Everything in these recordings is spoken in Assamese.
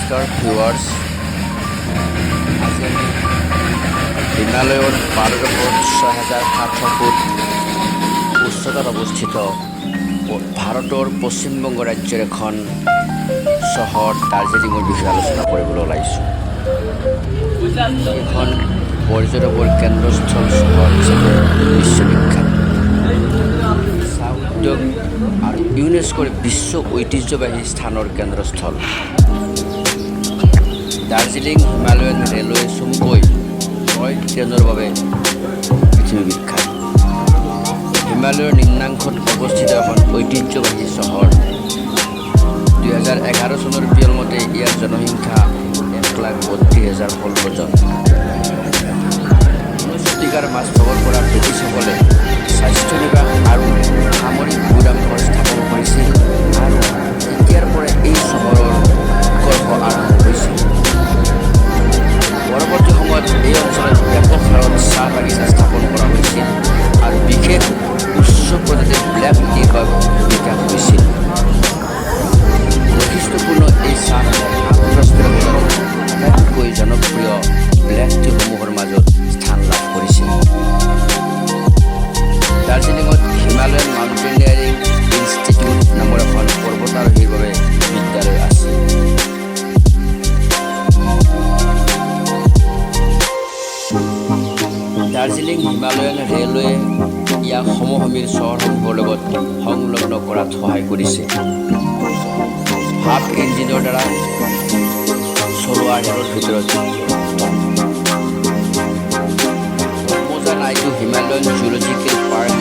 নমস্কাৰ ভিউৱাৰ্ছ, আজি আমি হিমালয়ৰ 12,700 ফুট উচ্চতাত অৱস্থিত ভাৰতৰ পশ্চিমবংগ ৰাজ্যৰ এখন চহৰ দাৰ্জিলিঙৰ বিষয়ে আলোচনা কৰিবলৈ ওলাইছোঁ। এখন পৰ্যটকৰ কেন্দ্ৰস্থল চহৰ হিচাপে বিশ্ববিখ্যাত। চাহ উদ্যোগ আৰু ইউনেস্কোৰ বিশ্ব ঐতিহ্যবাহী স্থানৰ কেন্দ্ৰস্থল। দাৰ্জিলিং হিমালয়ান ৰেলৱে চমুকৈ টয় ট্ৰেইনৰ বাবে পৃথিৱী বিখ্যাত। হিমালয়ৰ নিম্নাংশত অৱস্থিত এখন ঐতিহ্যবাহী চহৰ। 2011 চনৰ পিয়ল মতে ইয়াৰ জনসংখ্যা 1,32,016 জন। 19 শতিকাৰ মাজভাগৰ পৰা ব্ৰিটিছসকলে স্বাস্থ্য বিভাগ আৰু সামৰিক গুদামঘৰ স্থাপন কৰিছিল আৰু তেতিয়াৰ পৰা এই চহৰৰ উৎকৰ্ষ আৰম্ভ হৈছিল। পৰৱৰ্তী সময়ত এই অঞ্চলত ব্যাপক হাৰত চাহ বাগিচা স্থাপন কৰা হৈছিল আৰু বিশেষ উচ্চ প্ৰজাতিৰ ব্লেক টি বিকাশ হৈছিল। বৈশিষ্ট্যপূৰ্ণ এই চাহ আন্তঃৰাষ্ট্ৰীয় বজাৰত আটাইতকৈ জনপ্ৰিয় ব্লেক টিসমূহৰ মাজত স্থান লাভ কৰিছিল। দাৰ্জিলিঙত হিমালয়ান মাউণ্টেইনিয়াৰিং ইনষ্টিটিউট নামৰ এখন পৰ্বতাৰোহীৰ বাবে বিদ্যালয় আছে। দাৰ্জিলিং হিমালয়ান ৰেলৱে ইয়াক সমভূমিৰ চহৰসমূহৰ লগত সংলগ্ন কৰাত সহায় কৰিছে। হাফ ইঞ্জিনৰ দ্বাৰা চলোৱা ৰেলৰ ভিতৰত মজা নাইডু হিমালয়ান জুলজিকেল পাৰ্ক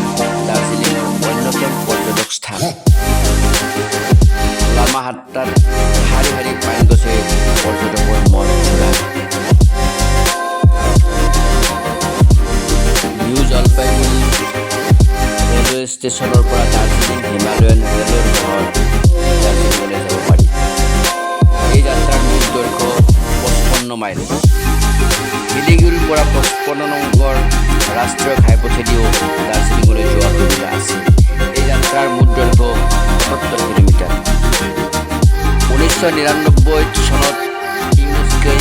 দাৰ্জিলিঙৰ অন্যতম পৰ্যটক স্থান। লামাহাট্টাত শাৰী শাৰী পাইন গছে পৰ্যটকৰ মন ঘূৰাই। নিউ জলপাইগুৰি ৰেলৱে ষ্টেচনৰ পৰা দাৰ্জিলিং হিমালয়ান ৰেলৰ চহৰ দাৰ্জিলিঙলৈ যাব পাৰি। এই যাত্ৰাৰ মূল দৈৰ্ঘ্য 55 মাইল। শিলিগুৰিৰ পৰা 55 নম্বৰ ৰাষ্ট্ৰীয় ঘাইপথেদিও দাৰ্জিলিঙলৈ যোৱাৰ সুবিধা আছে। এই যাত্ৰাৰ মূল দৈৰ্ঘ্য 77 কিলোমিটাৰ। 1999 চনত ইউনেস্কোই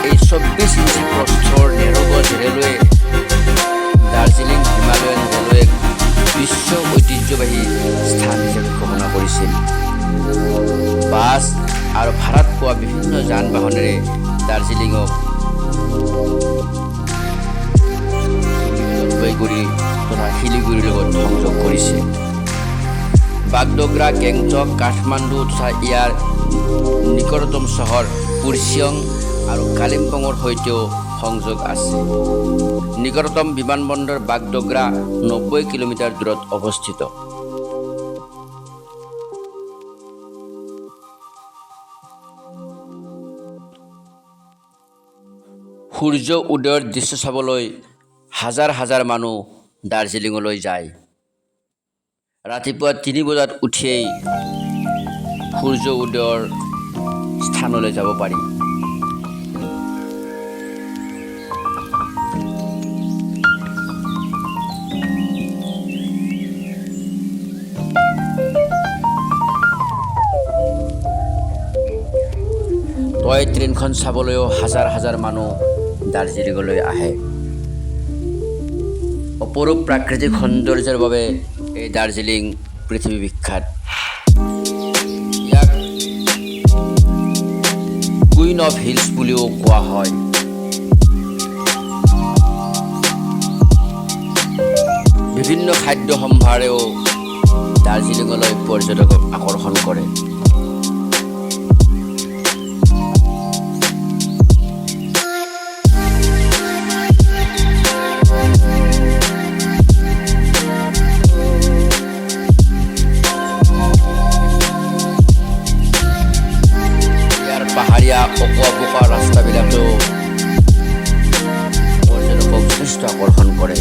এই 24 ইঞ্চি প্ৰস্থৰ নেৰগজ ৰেলৱে দাৰ্জিলিং হিমালয়ান ৰেলৱেক বিশ্ব ঐতিহ্যবাহী স্থান হিচাপে ঘোষণা কৰিছিল। বাছ আৰু ভাড়াত পোৱা বিভিন্ন যান বাহনেৰে দাৰ্জিলিঙক জলপাইগুৰি তথা শিলিগুৰিৰ লগত সংযোগ কৰিছে। বাগডোগৰা, গেংটক, কাঠমাণ্ডু তথা ইয়াৰ নিকটতম চহৰ পুৰচিয়ং আৰু কালিম্পঙৰ সৈতেও সংযোগ আছে। নিকটতম বিমানবন্দৰ বাগডোগৰা 90 কিলোমিটাৰ দূৰত অৱস্থিত। সূৰ্য উদয়ৰ দৃশ্য চাবলৈ হাজাৰ হাজাৰ মানুহ দাৰ্জিলিঙলৈ যায়। ৰাতিপুৱা 3 বজাত উঠিয়েই সূৰ্য উদয়ৰ স্থানলৈ যাব পাৰি। টয় ট্ৰেইনখন চাবলৈও হাজাৰ হাজাৰ মানুহ দাৰ্জিলিঙলৈ আহে। অপৰূপ প্ৰাকৃতিক সৌন্দৰ্যৰ বাবে এই দাৰ্জিলিং পৃথিৱী বিখ্যাত। ইয়াক কুইন অফ হিলছ বুলিও কোৱা হয়। বিভিন্ন খাদ্য সম্ভাৰেও দাৰ্জিলিঙলৈ পৰ্যটকক আকৰ্ষণ কৰে। পাহাৰীয়া অকোৱা ৰাস্তাবিলাকেও পৰ্যটকক যথেষ্ট আকৰ্ষণ কৰে।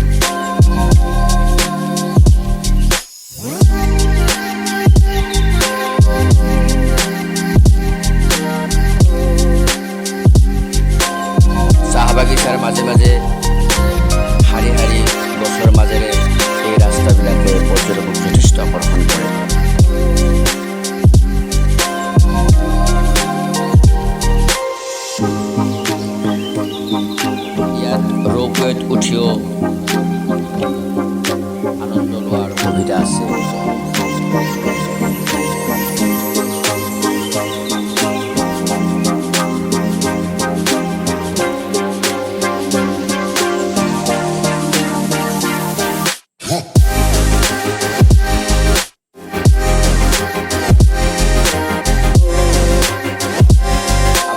চাহ বাগিচাৰ মাজে মাজে শাৰী শাৰী গছৰ মাজেৰে এই ৰাস্তাবিলাকে পৰ্যটকক যথেষ্ট আকৰ্ষণ কৰে। উঠিও আনন্দ লোৱাৰ সুবিধা আছে।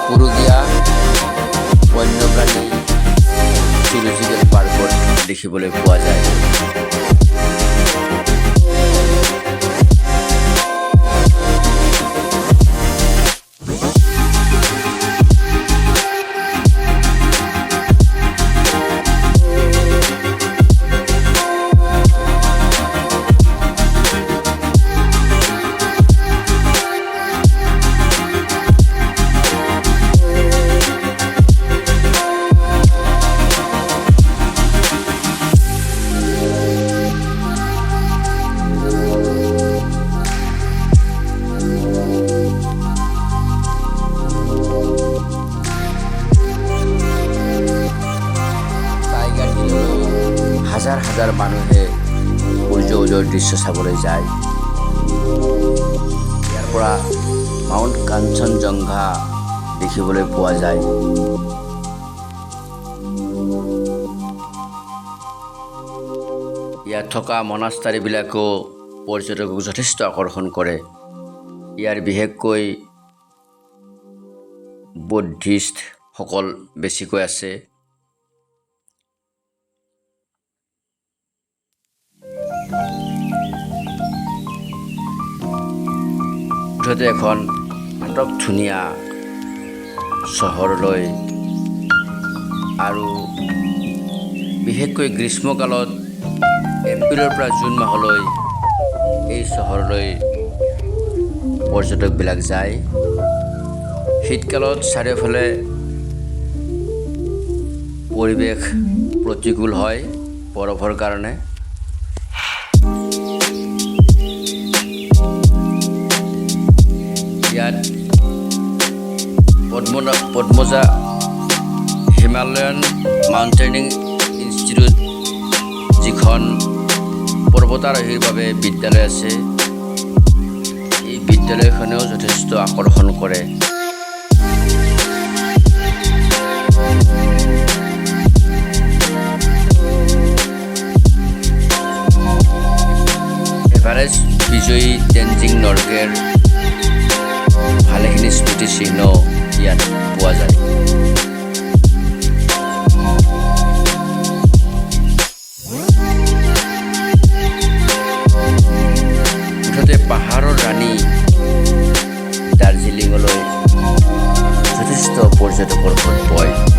আপুৰুগীয়া বন্যপ্ৰাণী জুলজিকেল পাৰ্কত দেখিবলৈ পোৱা যায়। হাজাৰ হাজাৰ মানুহে সূৰ্য উদয়ৰ দৃশ্য চাবলৈ যায়। ইয়াৰ পৰা মাউণ্ট কাঞ্চনজংঘা দেখিবলৈ পোৱা যায়। ইয়াত থকা মনাষ্টাৰীবিলাকেও পৰ্যটকক যথেষ্ট আকৰ্ষণ কৰে। ইয়াৰ বিশেষকৈ বৌদ্ধিষ্টসকল বেছিকৈ আছে। মুঠতে এখন আটক ধুনীয়া চহৰলৈ আৰু বিশেষকৈ গ্ৰীষ্মকালত এপ্ৰিলৰ পৰা জুন মাহলৈ এই চহৰলৈ পৰ্যটকবিলাক যায়। শীতকালত চাৰিওফালে পৰিৱেশ প্ৰতিকূল হয় বৰফৰ কাৰণে। ইয়াত পদ্মজা হিমালয়ান মাউণ্টেইনিং ইনষ্টিটিউট যিখন পৰ্বতাৰোহীৰ বাবে বিদ্যালয় আছে, এই বিদ্যালয়খনেও যথেষ্ট আকৰ্ষণ কৰে। এভাৰেষ্ট বিজয়ী তেনজিং নৰ্গেৰ ভালেখিনি স্মৃতিচিহ্ন ইয়াত পোৱা যায়। মুঠতে পাহাৰৰ ৰাণী দাৰ্জিলিঙলৈ যথেষ্ট পৰ্যটকৰ ভোট পৰে।